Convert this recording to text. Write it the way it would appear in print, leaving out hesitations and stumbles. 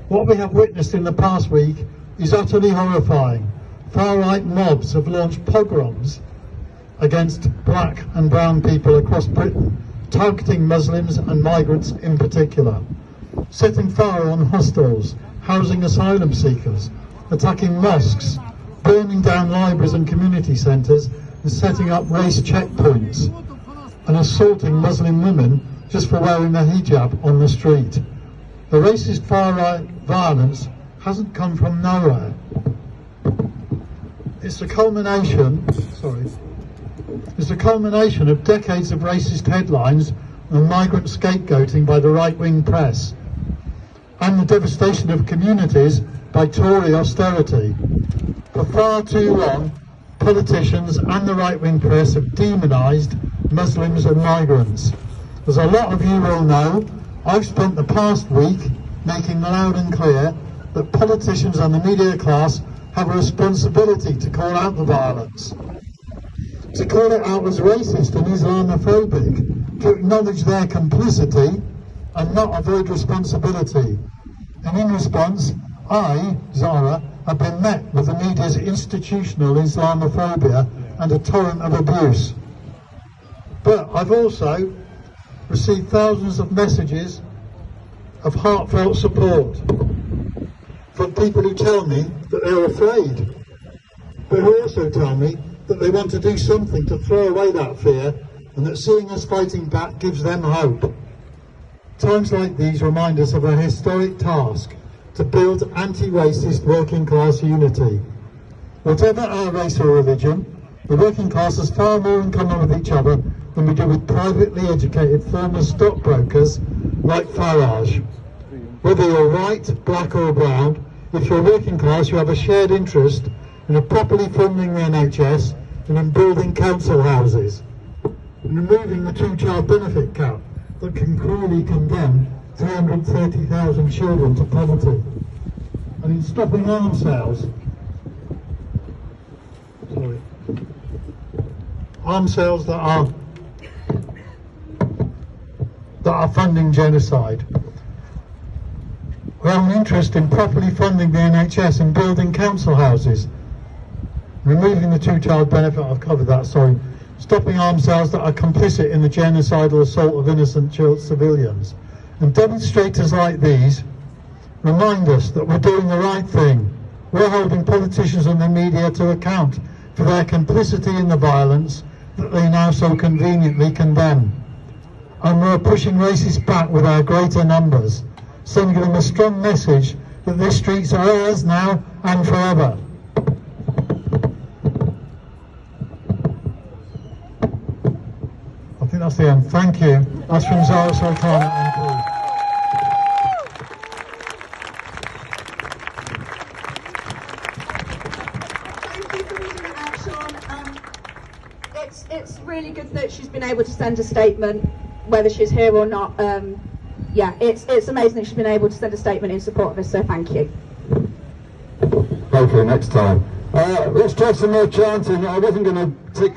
What we have witnessed in the past week is utterly horrifying. Far-right mobs have launched pogroms against black and brown people across Britain, targeting Muslims and migrants in particular, setting fire on hostels, housing asylum seekers, attacking mosques, burning down libraries and community centres, and setting up race checkpoints, and assaulting Muslim women just for wearing a hijab on the street. The racist far-right violence hasn't come from nowhere. It's the culmination of decades of racist headlines and migrant scapegoating by the right-wing press, and the devastation of communities by Tory austerity. For far too long, politicians and the right-wing press have demonised Muslims and migrants. As a lot of you will know, I've spent the past week making loud and clear that politicians and the media class have a responsibility to call out the violence, to call it out as racist and Islamophobic, to acknowledge their complicity and not avoid responsibility. And in response, I, Zarah, have been met with the media's institutional Islamophobia and a torrent of abuse. But I've also received thousands of messages of heartfelt support from people who tell me that they're afraid, but who also tell me that they want to do something to throw away that fear, and that seeing us fighting back gives them hope. Times like these remind us of a historic task to build anti-racist working class unity. Whatever our race or religion, the working class has far more in common with each other than we do with privately educated former stockbrokers like Farage. Whether you're white, black or brown, if you're working class, you have a shared interest in properly funding the NHS and in building council houses, and removing the two-child benefit cap that can cruelly condemn 330,000 children to poverty, and in stopping arms sales. Arms sales that are funding genocide. We have an interest in properly funding the NHS and building council houses, removing the two-child benefit, I've covered that, sorry, stopping arms sales that are complicit in the genocidal assault of innocent civilians. And demonstrators like these remind us that we're doing the right thing. We're holding politicians and the media to account for their complicity in the violence that they now so conveniently condemn. And we're pushing racists back with our greater numbers, sending them a strong message that these streets are ours now and forever. I think that's the end. Thank you. That's from Zarah Sultana MP. Thank you for reading it out, Sean. It's really good that she's been able to send a statement, whether she's here or not. Yeah, it's amazing that she's been able to send a statement in support of us, so thank you. Okay, next time. Let's try some more chanting. I wasn't going to particularly